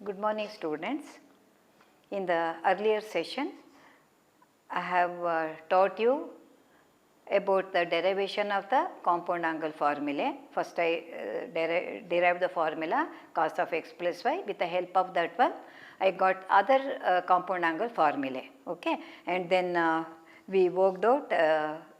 Good morning, students. In the earlier session, I have taught you about the derivation of the compound angle formulae. First I derived the formula cos of x plus y. With the help of that one, I got other compound angle formulae, okay. And then we worked out,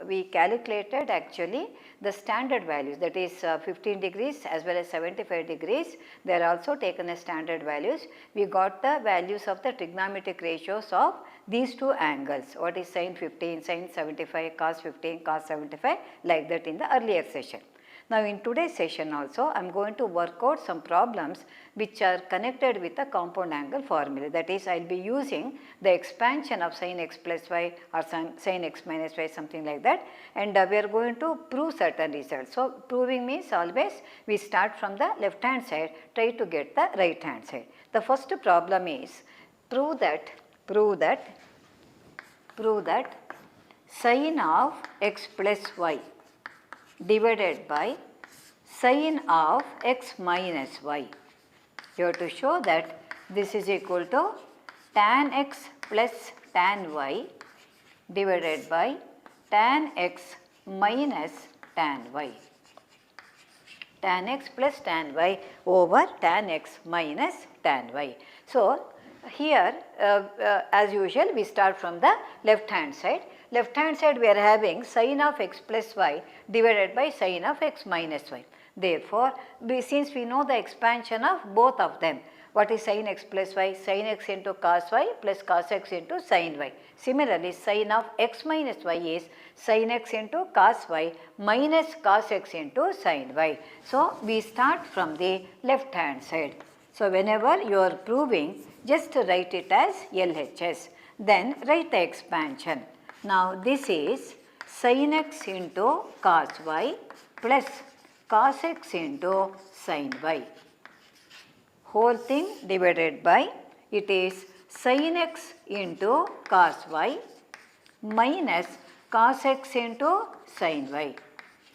we calculated actually the standard values, that is 15 degrees as well as 75 degrees. They are also taken as standard values. We got the values of the trigonometric ratios of these two angles, what is sin 15, sin 75, cos 15, cos 75, like that in the earlier session. Now, in today's session also, I am going to work out some problems which are connected with the compound angle formula. That is, I will be using the expansion of sin x plus y or sin x minus y, something like that, and we are going to prove certain results. So, proving means always we start from the left hand side, try to get the right hand side. The first problem is prove that sin of x plus y divided by sin of x minus y. You have to show that this is equal to tan x plus tan y divided by tan x minus tan y. Tan x plus tan y over tan x minus tan y. So, here as usual we start from the left hand side. Left hand side we are having sin of x plus y divided by sin of x minus y. Therefore, since we know the expansion of both of them, what is sin x plus y? Sin x into cos y plus cos x into sin y. Similarly, sin of x minus y is sin x into cos y minus cos x into sin y. So, we start from the left hand side. So, whenever you are proving, just write it as LHS, then write the expansion. Now, this is sin x into cos y plus cos x into sin y. Whole thing divided by, it is sin x into cos y minus cos x into sin y.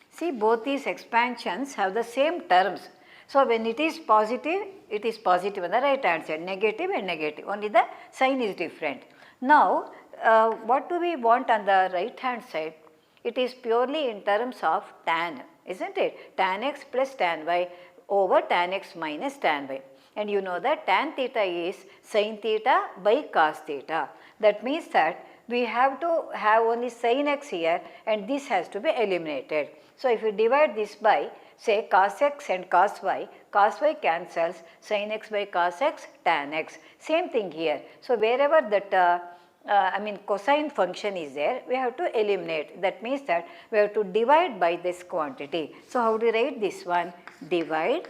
See, both these expansions have the same terms. So, when it is positive on the right hand side, negative and negative, only the sign is different. Now, what do we want on the right hand side? It is purely in terms of tan, isn't it? Tan x plus tan y over tan x minus tan y. And you know that tan theta is sin theta by cos theta. That means that we have to have only sin x here and this has to be eliminated. So, if you divide this by say cos x and cos y cancels, sin x by cos x, tan x. Same thing here. So, wherever that cosine function is there, we have to eliminate. That means that we have to divide by this quantity. So, how do you write this one? Divide,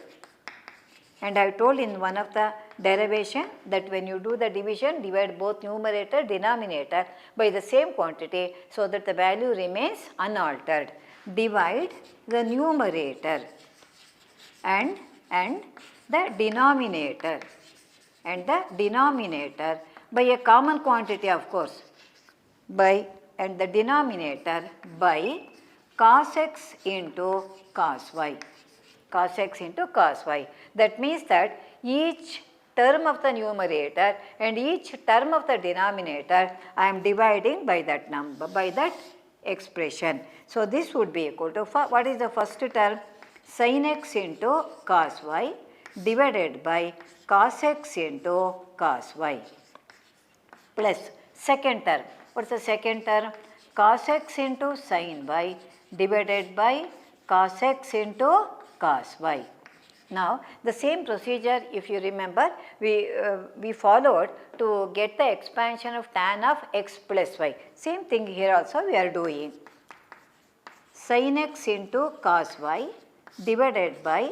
and I have told in one of the derivation that when you do the division, divide both numerator, denominator by the same quantity so that the value remains unaltered. Divide the numerator and the denominator by a common quantity, of course, and the denominator by cos x into cos y. Cos x into cos y. That means that each term of the numerator and each term of the denominator I am dividing by that number, by that expression. So, this would be equal to, what is the first term? Sin x into cos y divided by cos x into cos y plus second term. What is the second term? Cos x into sin y divided by cos x into cos y. Now, the same procedure, if you remember, we followed to get the expansion of tan of x plus y. Same thing here also we are doing. Sin x into cos y divided by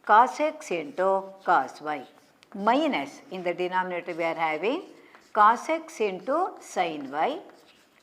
cos x into cos y minus, in the denominator we are having cos x into sin y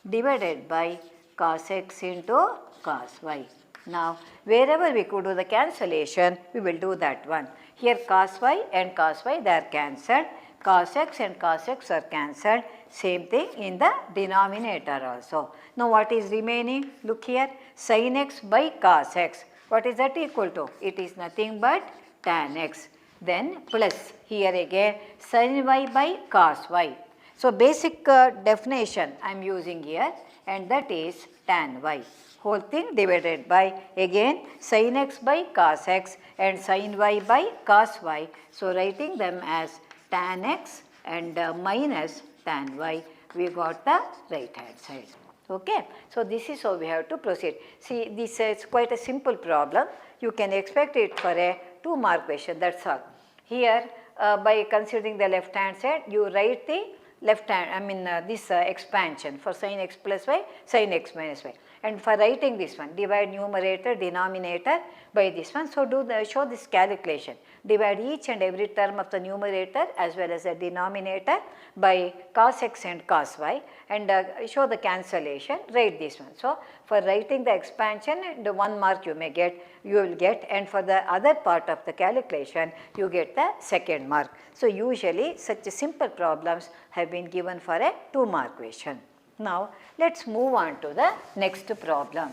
divided by cos x into cos y. Now, wherever we could do the cancellation, we will do that one. Here cos y and cos y, they are cancelled, cos x and cos x are cancelled, same thing in the denominator also. Now, what is remaining? Look here, sin x by cos x. What is that equal to? It is nothing but tan x. then plus here again sin y by cos y. So, basic definition I am using here, and that is tan y, whole thing divided by again sin x by cos x and sin y by cos y. So, writing them as tan x and minus tan y, we got the right hand side. Okay. So, this is how we have to proceed. See, this is quite a simple problem. You can expect it for a 2-mark question, that is all. Here by considering the left hand side, you write the left hand, this expansion for sin x plus y, sin x minus y. And for writing this one, divide numerator, denominator by this one. So, show this calculation. Divide each and every term of the numerator as well as the denominator by cos x and cos y, and show the cancellation, write this one. So, for writing the expansion, the 1 mark you will get, and for the other part of the calculation you get the 2nd mark. So, usually such simple problems have been given for a 2-mark question. Now, let us move on to the next problem.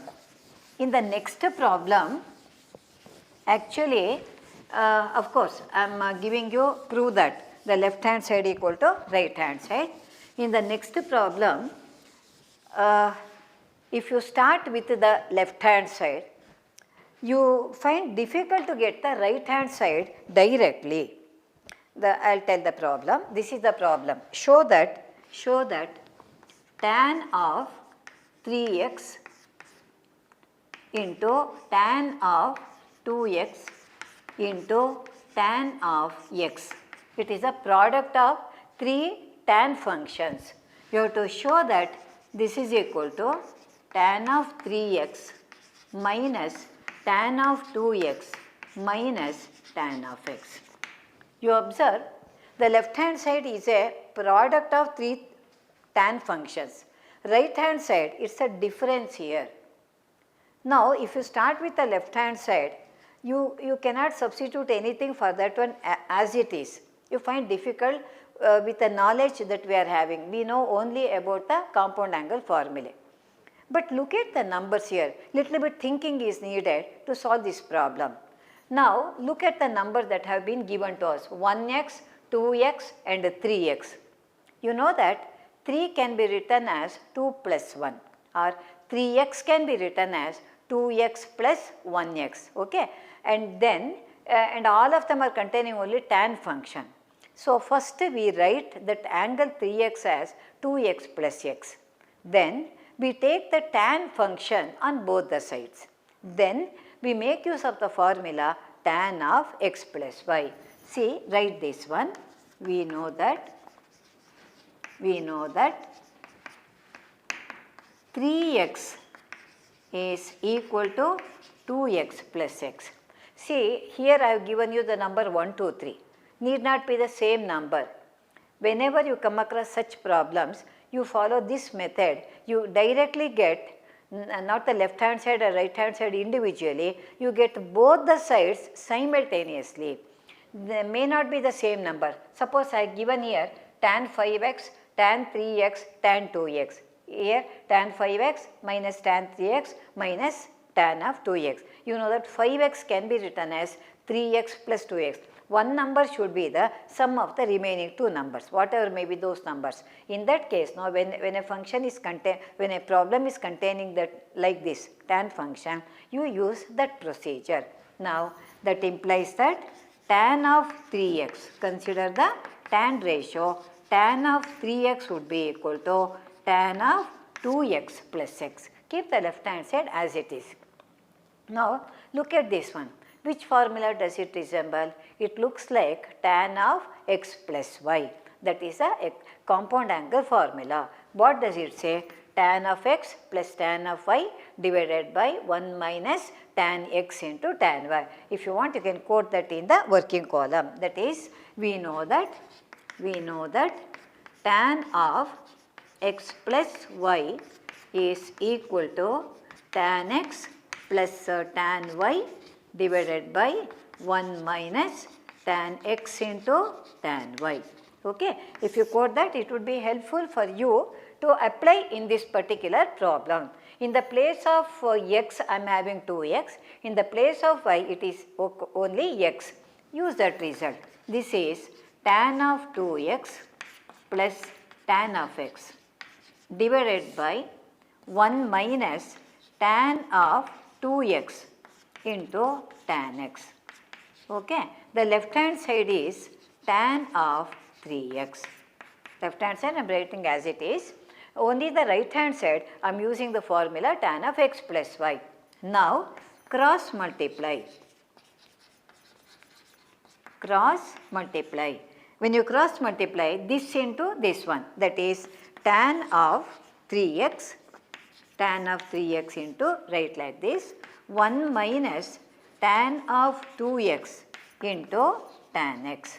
In the next problem, actually of course, I am giving you prove that the left hand side equal to right hand side. In the next problem, if you start with the left hand side, you find difficult to get the right hand side directly. I will tell the problem. This is the problem. Show that tan of 3x into tan of 2x into tan of x. It is a product of 3 tan functions. You have to show that this is equal to tan of 3x minus tan of 2x minus tan of x. You observe the left hand side is a product of 3 tan functions. Right hand side, it is a difference here. Now, if you start with the left hand side, you cannot substitute anything for that one as it is. You find difficult with the knowledge that we are having. We know only about the compound angle formula. But look at the numbers here, little bit thinking is needed to solve this problem. Now, look at the numbers that have been given to us, 1x, 2x and 3x. You know that 3 can be written as 2 plus 1, or 3x can be written as 2x plus 1x, okay. And then and all of them are containing only tan function. So, first we write that angle 3x as 2x plus x. Then we take the tan function on both the sides. Then we make use of the formula tan of x plus y. See, write this one. We know that 3x is equal to 2x plus x. See, here I have given you the number 1, 2, 3. Need not be the same number. Whenever you come across such problems, you follow this method. You directly get not the left hand side or right hand side individually, you get both the sides simultaneously. They may not be the same number. Suppose I have given here tan 5x, tan 3x, tan 2x. Here tan 5x minus tan 3x minus tan of 2x. You know that 5x can be written as 3x plus 2x. One number should be the sum of the remaining 2 numbers, whatever may be those numbers. In that case, now when a function is when a problem is containing that like this tan function, you use that procedure. Now that implies that tan of 3x, consider the tan ratio, tan of 3x would be equal to tan of 2x plus x. Keep the left hand side as it is. Now look at this one. Which formula does it resemble? It looks like tan of x plus y. That is a compound angle formula. What does it say? Tan of x plus tan of y divided by 1 minus tan x into tan y. If you want, you can quote that in the working column. That is, we know that tan of x plus y is equal to tan x plus tan y divided by 1 minus tan x into tan y. Okay. If you quote that, it would be helpful for you to apply in this particular problem. In the place of x, I am having 2x. In the place of y, it is only x. use that result. This is tan of 2x plus tan of x divided by 1 minus tan of 2x into tan x. Okay. The left hand side is tan of 3x. Left hand side I am writing as it is. Only the right hand side I am using the formula tan of x plus y. Now cross multiply. Cross multiply. When you cross multiply this into this one, that is tan of 3x, tan of 3x into, write like this, 1 minus tan of 2x into tan x.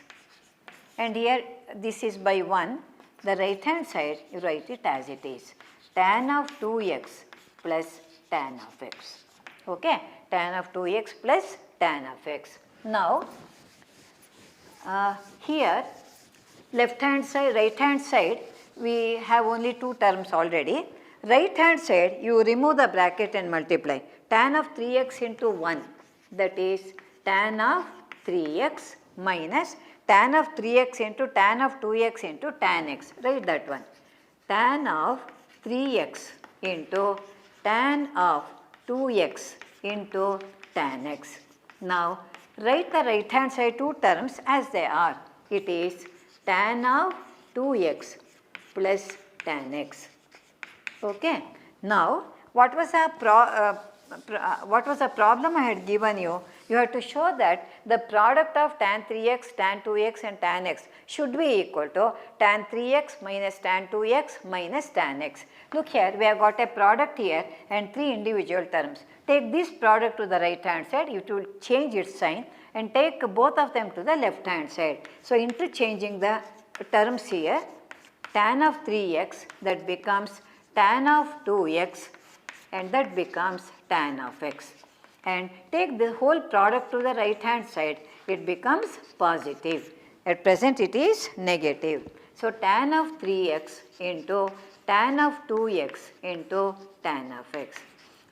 And here this is by 1, the right hand side you write it as it is, tan of 2x plus tan of x. Okay, tan of 2x plus tan of x. Now here left hand side, right hand side, we have only two terms already. Right hand side you remove the bracket and multiply. Tan of 3x into 1, that is tan of 3x minus tan of 3x into tan of 2x into tan x. Write that one. Tan of 3x into tan of 2x into tan x. Now write the right hand side two terms as they are. It is tan of 2x plus tan x. Okay. Now what was the problem I had given you? You have to show that the product of tan 3x, tan 2x and tan x should be equal to tan 3x minus tan 2x minus tan x. Look here, we have got a product here and three individual terms. Take this product to the right hand side, it will change its sign, and take both of them to the left hand side. So interchanging the terms here, tan of 3x, that becomes tan of 2x, and that becomes tan of x. And take the whole product to the right hand side, it becomes positive. At present it is negative. So tan of 3x into tan of 2x into tan of x.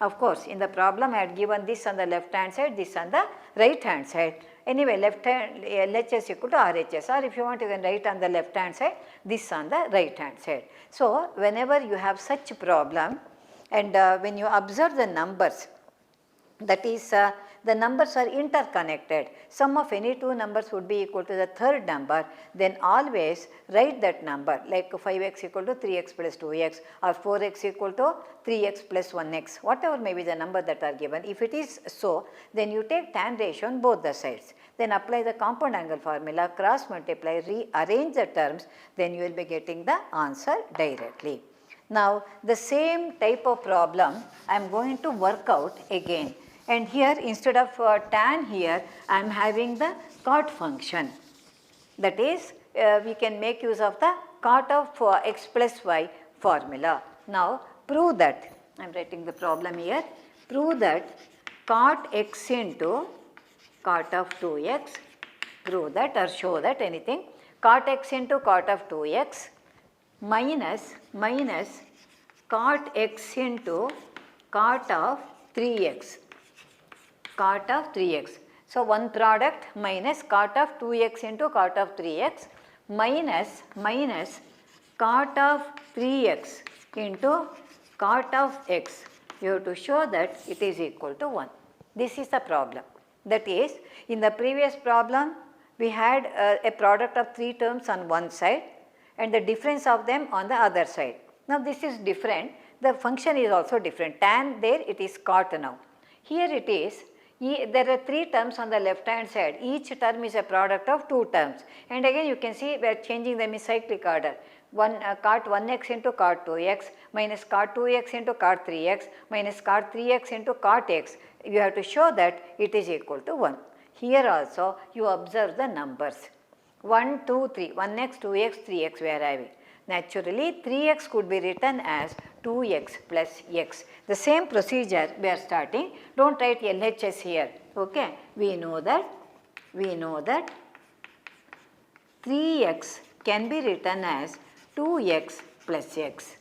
Of course, in the problem I had given this on the left hand side, this on the right hand side. Anyway, left hand LHS equal to RHS, or if you want you can write on the left hand side, this on the right hand side. So whenever you have such problem and when you observe the numbers, that is the numbers are interconnected, sum of any two numbers would be equal to the third number, then always write that number, like 5x equal to 3x plus 2x or 4x equal to 3x plus 1x, whatever may be the number that are given. If it is so, then you take tan ratio on both the sides, then apply the compound angle formula, cross multiply, rearrange the terms, then you will be getting the answer directly. Now the same type of problem I am going to work out again. And here instead of tan here, I am having the cot function. That is, we can make use of the cot of x plus y formula. Now prove that, I am writing the problem here, prove that cot x into cot of 2x, prove that or show that anything, cot x into cot of 2x minus cot x into cot of 3x. Cot of 3x. So one product minus cot of 2x into cot of 3x minus cot of 3x into cot of x. You have to show that it is equal to 1. This is the problem. That is, in the previous problem we had a product of three terms on one side and the difference of them on the other side. Now this is different, the function is also different. Tan there, it is cot now. Here it is, there are three terms on the left hand side, each term is a product of two terms, and again you can see we are changing them in cyclic order. Cot 1x into cot 2x minus cot 2x into cot 3x minus cot 3x into cot x. You have to show that it is equal to 1. Here also you observe the numbers 1, 2, 3, 1x, 2x, 3x we are having. Naturally 3x could be written as 2x plus x. The same procedure we are starting, do not write LHS here, okay. We know that 3x can be written as 2x plus x.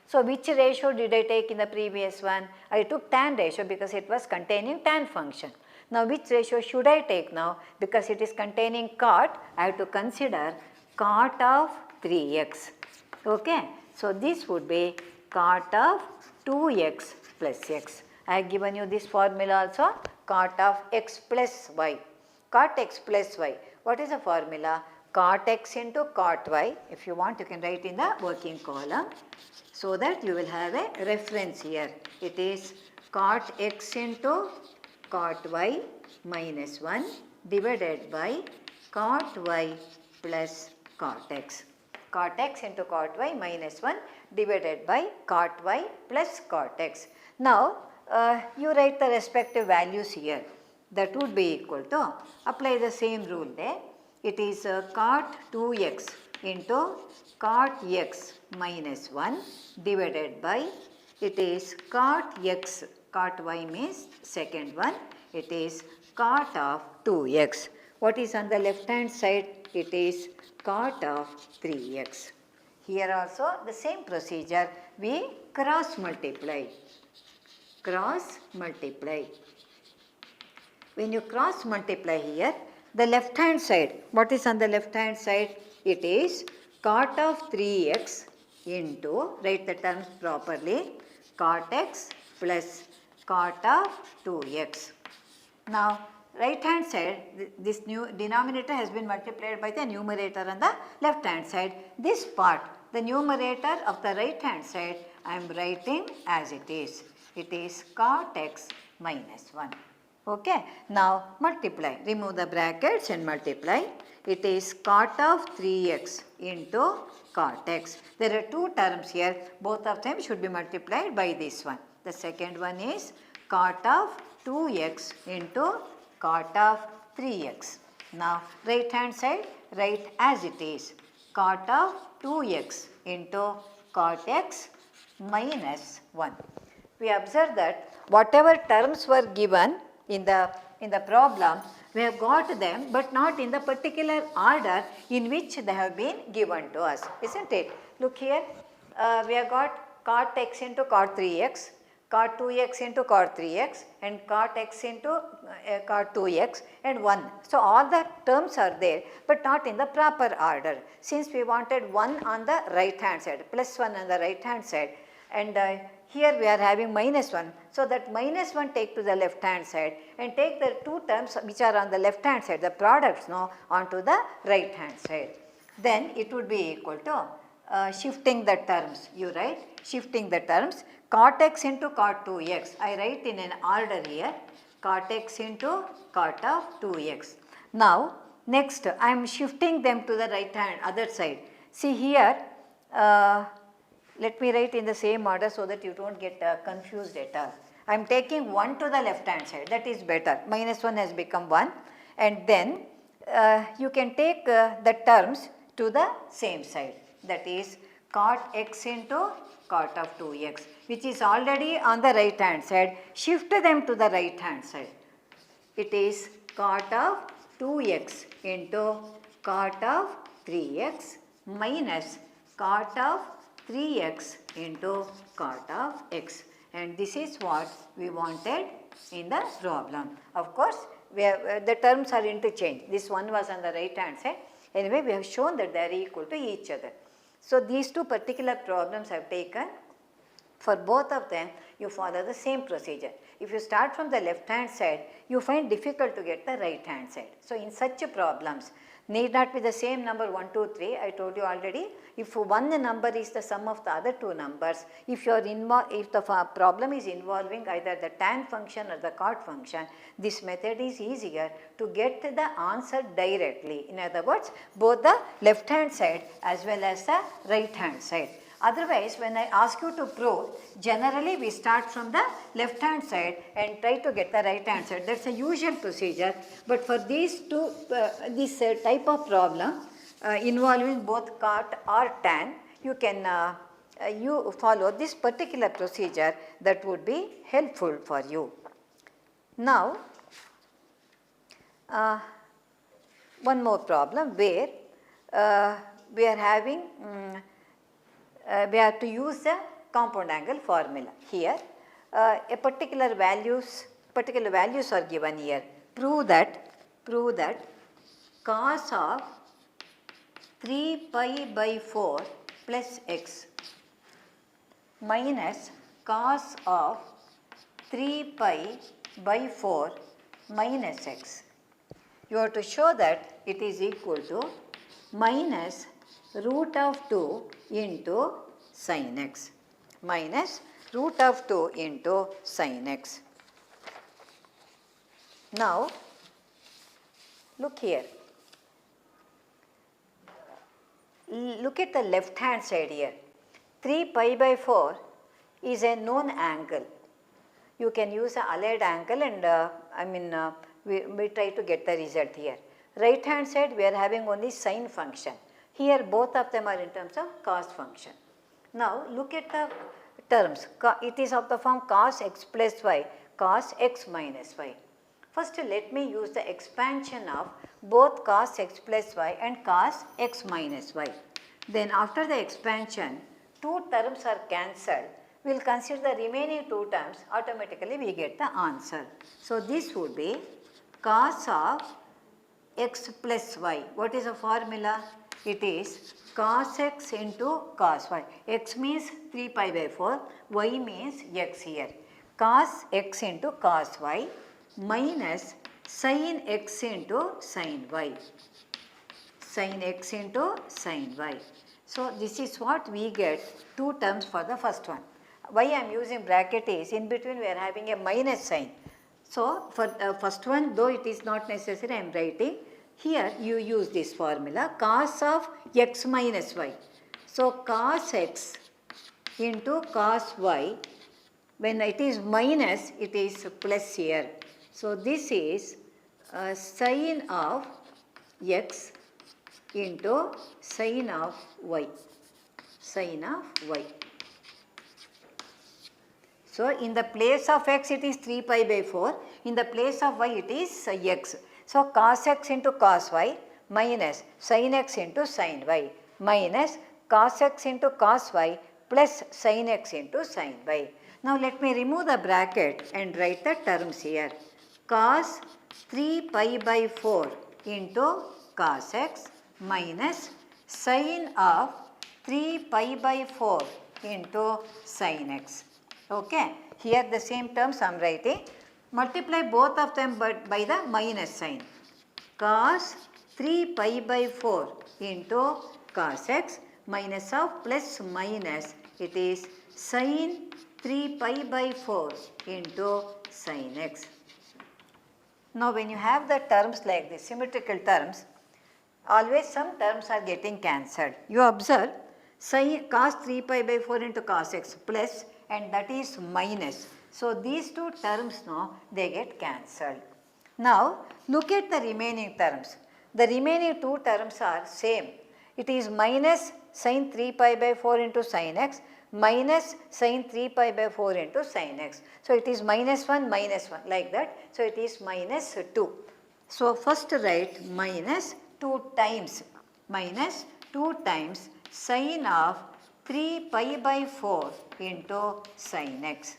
So which ratio did I take in the previous one? I took tan ratio because it was containing tan function. Now which ratio should I take now? Because it is containing cot, I have to consider cot of 3x. Okay. So this would be cot of 2x plus x. I have given you this formula also, cot of x plus y. Cot x plus y. What is the formula? Cot x into cot y. If you want, you can write in the working column, so that you will have a reference here. It is cot x into cot y minus 1 divided by cot y plus cot x. Cot x into cot y minus 1 divided by cot y plus cot x. Now, you write the respective values here. That would be equal to, apply the same rule there. It is cot 2x into cot x minus 1 divided by, it is cot x, cot y means second one, it is cot of 2x. What is on the left hand side? It is cot of 3x. Here also the same procedure, we cross multiply. Cross multiply. When you cross multiply here, the left hand side, what is on the left hand side? It is cot of 3x into, write the terms properly, cot x plus cot of 2x. Now, right hand side, this new denominator has been multiplied by the numerator on the left hand side. This part, the numerator of the right hand side, I am writing as it is. It is cot x minus 1. Okay. Now, multiply. Remove the brackets and multiply. It is cot of 3x into cot x. There are two terms here. Both of them should be multiplied by this one. The second one is cot of 2x into cot of 3x. Now, right hand side, write as it is. Cot of 2x into cot x minus 1. We observe that whatever terms were given in the problem, we have got them, but not in the particular order in which they have been given to us, isn't it? Look here, we have got cot x into cot 3x, cot 2x into cot 3x, and cot x into cot 2x, and 1. So all the terms are there, but not in the proper order. Since we wanted 1 on the right hand side, plus 1 on the right hand side, and here we are having minus 1. So that minus 1 take to the left hand side and take the two terms which are on the left hand side, the products now, onto the right hand side. Then it would be equal to shifting the terms. You write shifting the terms, cot x into cot 2x. I write in an order here, cot x into cot of 2x. Now next I am shifting them to the right hand other side. See here, let me write in the same order so that you do not get confused at all. I am taking 1 to the left hand side, that is better. Minus 1 has become 1, and then you can take the terms to the same side, that is cot x into cot of 2x, which is already on the right hand side. Shift them to the right hand side. It is cot of 2x into cot of 3x minus cot of 3x into cot of x, and this is what we wanted in the problem. Of course, the terms are interchanged. This one was on the right hand side. Anyway, we have shown that they are equal to each other. So these two particular problems I have taken. For both of them, you follow the same procedure. If you start from the left hand side, you find difficult to get the right hand side. So in such problems, need not be the same number 1, 2, 3. I told you already, if one number is the sum of the other two numbers, if the problem is involving either the tan function or the cot function, this method is easier to get the answer directly. In other words, both the left hand side as well as the right hand side. Otherwise, when I ask you to prove, generally we start from the left hand side and try to get the right hand side. That is a usual procedure. But for these two, this type of problem involving both cot or tan, you can you follow this particular procedure that would be helpful for you. Now, one more problem where we are having we have to use the compound angle formula. Here a particular values are given here, prove that cos of 3 pi by 4 plus x minus cos of 3 pi by 4 minus x. You have to show that it is equal to minus root of 2 into sin x, minus root of 2 into sin x. Now, look here. Look at the left hand side here. 3 pi by 4 is a known angle. You can use an allied angle and we try to get the result here. Right hand side we are having only sine function. Here both of them are in terms of cos function. Now look at the terms. It is of the form cos x plus y, cos x minus y. First let me use the expansion of both cos x plus y and cos x minus y. Then after the expansion, two terms are cancelled. We will consider the remaining two terms, automatically we get the answer. So this would be cos of x plus y. What is the formula? It is cos x into cos y. X means 3 pi by 4, y means x here. Cos x into cos y minus sin x into sin y. Sin x into sin y. So this is what we get, two terms for the first one. Why I am using bracket is in between we are having a minus sign. So for the first one, though it is not necessary, I am writing. Here you use this formula cos of x minus y. So cos x into cos y, when it is minus it is plus here. So this is sin of x into sin of y. Sin of y. So in the place of x it is 3 pi by 4, in the place of y it is x. So cos x into cos y minus sin x into sin y minus cos x into cos y plus sin x into sin y. Now let me remove the bracket and write the terms here. Cos 3 pi by 4 into cos x minus sin of 3 pi by 4 into sin x. Okay, here the same terms I am writing. Multiply both of them by the minus sign. Cos 3 pi by 4 into cos x minus of plus minus, it is sin 3 pi by 4 into sin x. Now when you have the terms like this, symmetrical terms, always some terms are getting cancelled. You observe sin cos 3 pi by 4 into cos x plus and that is minus. So these two terms now they get cancelled. Now look at the remaining terms. The remaining two terms are same. It is minus sin 3 pi by 4 into sin x minus sin 3 pi by 4 into sin x. So it is minus 1 like that. So it is minus 2. So first write minus 2 times sin of 3 pi by 4 into sin x.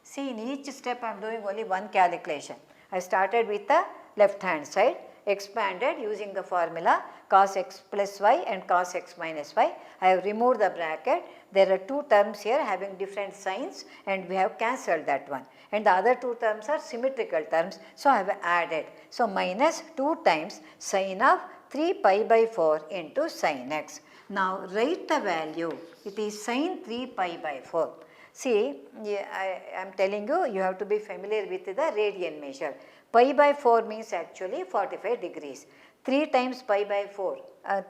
See, in each step I am doing only one calculation. I started with the left hand side, expanded using the formula cos x plus y and cos x minus y. I have removed the bracket. There are two terms here having different signs and we have cancelled that one. And the other two terms are symmetrical terms, so I have added. So minus 2 times sin of 3 pi by 4 into sin x. Now write the value. It is sin 3 pi by 4. See, I am telling you, you have to be familiar with the radian measure. Pi by 4 means actually 45 degrees. 3 times pi by 4,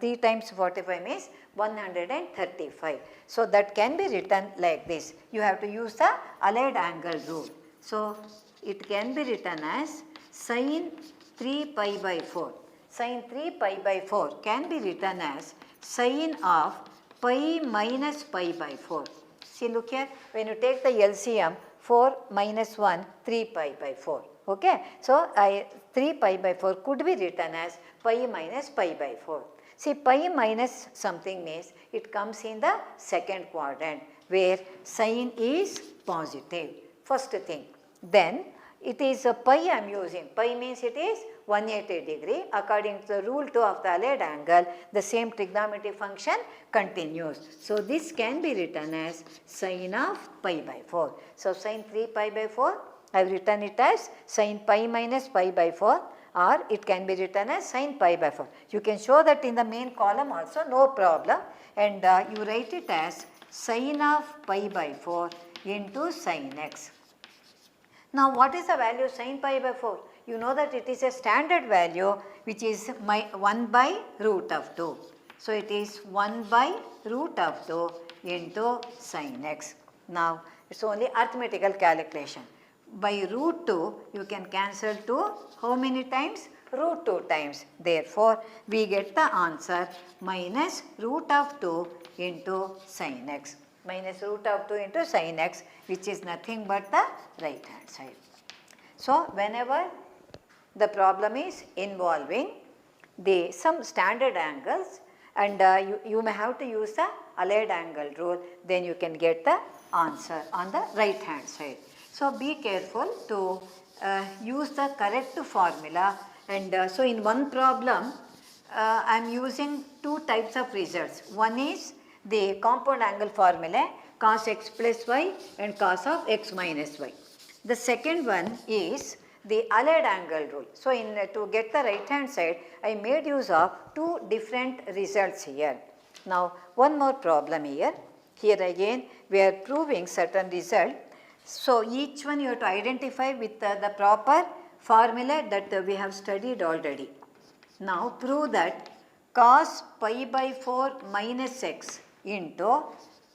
3 times 45 means 135. So that can be written like this. You have to use the allied angle rule. So it can be written as sin 3 pi by 4. Sin 3 pi by 4 can be written as sin of pi minus pi by 4. See, look here, when you take the LCM, 4 minus 1, 3 pi by 4. Okay. So 3 pi by 4 could be written as pi minus pi by 4. See, pi minus something means it comes in the second quadrant where sign is positive. First thing. Then it is a pi I am using. Pi means it is 180 degree. According to the rule 2 of the allied angle, the same trigonometric function continues. So, this can be written as sine of pi by 4. So, sine 3 pi by 4, I have written it as sine pi minus pi by 4, or it can be written as sine pi by 4. You can show that in the main column also, no problem, and you write it as sine of pi by 4 into sine x. Now, what is the value of sine pi by 4? You know that it is a standard value which is 1 by root of 2. So, it is 1 by root of 2 into sine x. Now, it is only arithmetical calculation. By root 2, you can cancel 2 how many times? Root 2 times. Therefore, we get the answer minus root of 2 into sine x. Minus root of 2 into sine x, which is nothing but the right hand side. So, whenever the problem is involving some standard angles, and you may have to use the allied angle rule, then you can get the answer on the right hand side. So, be careful to use the correct formula, and so in one problem I am using two types of results. One is the compound angle formula cos x plus y and cos of x minus y. The second one is the allied angle rule. So, to get the right hand side, I made use of two different results here. Now, one more problem here. Here again we are proving certain result. So, each one you have to identify with the proper formula that we have studied already. Now, prove that cos pi by 4 minus x into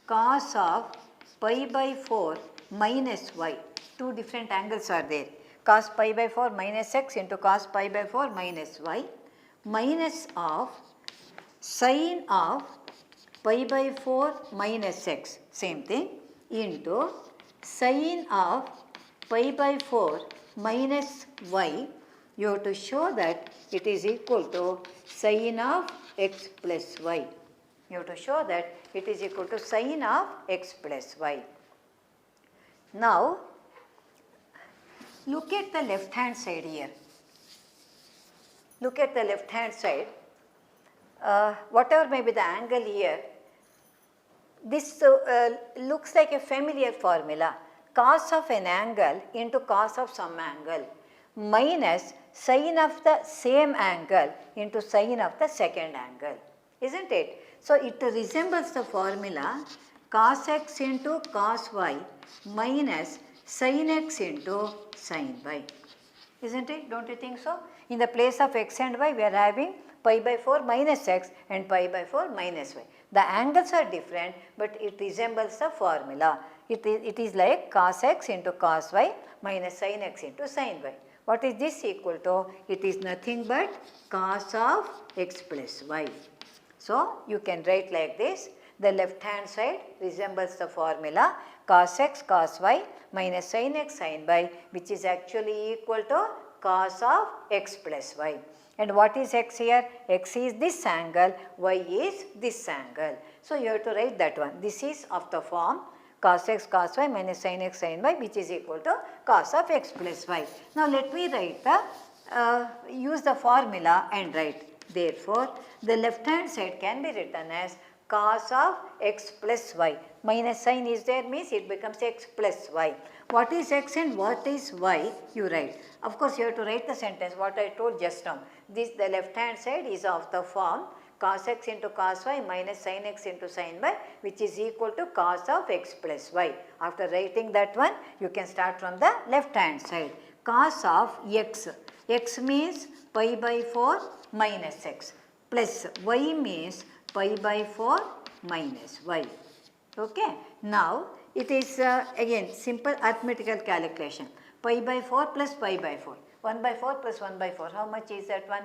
cos of pi by 4 minus y. Two different angles are there. Cos pi by 4 minus x into cos pi by 4 minus y, minus of sine of pi by 4 minus x, same thing, into sine of pi by 4 minus y. You have to show that it is equal to sine of x plus y. You have to show that it is equal to sine of x plus y. Now, look at the left hand side here. Look at the left hand side. Whatever may be the angle here, this looks like a familiar formula. Cos of an angle into cos of some angle minus sine of the same angle into sine of the second angle, isn't it? So, it resembles the formula cos x into cos y minus sin x into sin y, isn't it? Don't you think so? In the place of x and y, we are having pi by 4 minus x and pi by 4 minus y. The angles are different, but it resembles the formula. It is like cos x into cos y minus sin x into sin y. What is this equal to? It is nothing but cos of x plus y. So, you can write like this. The left hand side resembles the formula cos x cos y minus sin x sin y, which is actually equal to cos of x plus y. And what is x here? X is this angle, y is this angle. So, you have to write that one. This is of the form cos x cos y minus sin x sin y, which is equal to cos of x plus y. Now, let me write use the formula and write. Therefore, the left hand side can be written as cos of x plus y. Minus sign is there means it becomes x plus y. What is x and what is y? You write. Of course, you have to write the sentence what I told just now. This, the left hand side is of the form cos x into cos y minus sin x into sin y, which is equal to cos of x plus y. After writing that one, you can start from the left hand side. Cos of x. X means pi by 4 minus x plus y means pi by 4 minus y. Okay. Now, it is again simple arithmetical calculation. Pi by 4 plus pi by 4. 1 by 4 plus 1 by 4. How much is that one?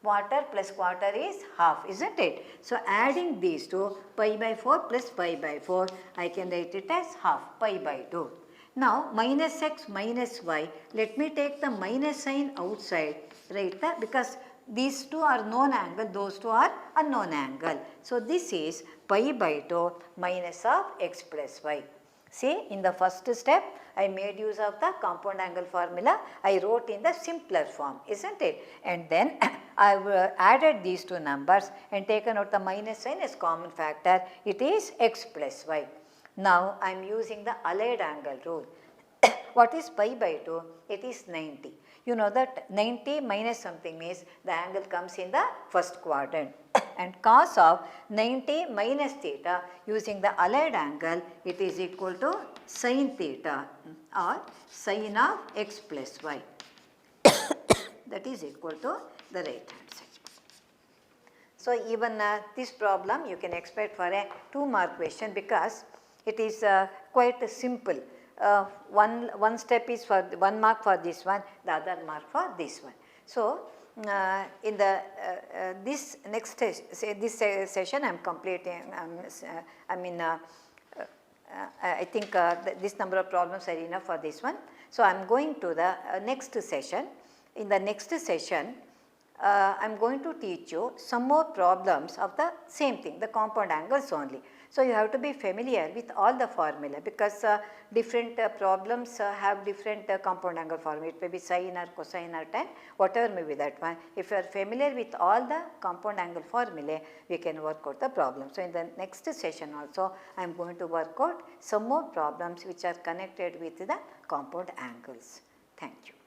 Quarter plus quarter is half, isn't it? So, adding these two, pi by 4 plus pi by 4, I can write it as half, pi by 2. Now, minus x minus y, let me take the minus sign outside, right? Because these two are known angle, those two are unknown angle. So, this is pi by 2 minus of x plus y. See, in the first step, I made use of the compound angle formula. I wrote in the simpler form, isn't it? And then I have added these two numbers and taken out the minus sign as common factor. It is x plus y. Now, I am using the allied angle rule. What is pi by 2? It is 90. You know that 90 minus something means the angle comes in the first quadrant. And cos of 90 minus theta using the allied angle, it is equal to sin theta or sin of x plus y. That is equal to the right hand side. So, even this problem you can expect for a 2-mark question because it is quite simple. One step is for 1 mark for this one, the other mark for this one. So, in the this next session I am completing, I think this number of problems are enough for this one. So, I am going to the next session. In the next session, I am going to teach you some more problems of the same thing, the compound angles only. So, you have to be familiar with all the formula because different problems have different compound angle formula. It may be sine or cosine or tan, whatever may be that one. If you are familiar with all the compound angle formulae, we can work out the problem. So, in the next session also, I am going to work out some more problems which are connected with the compound angles. Thank you.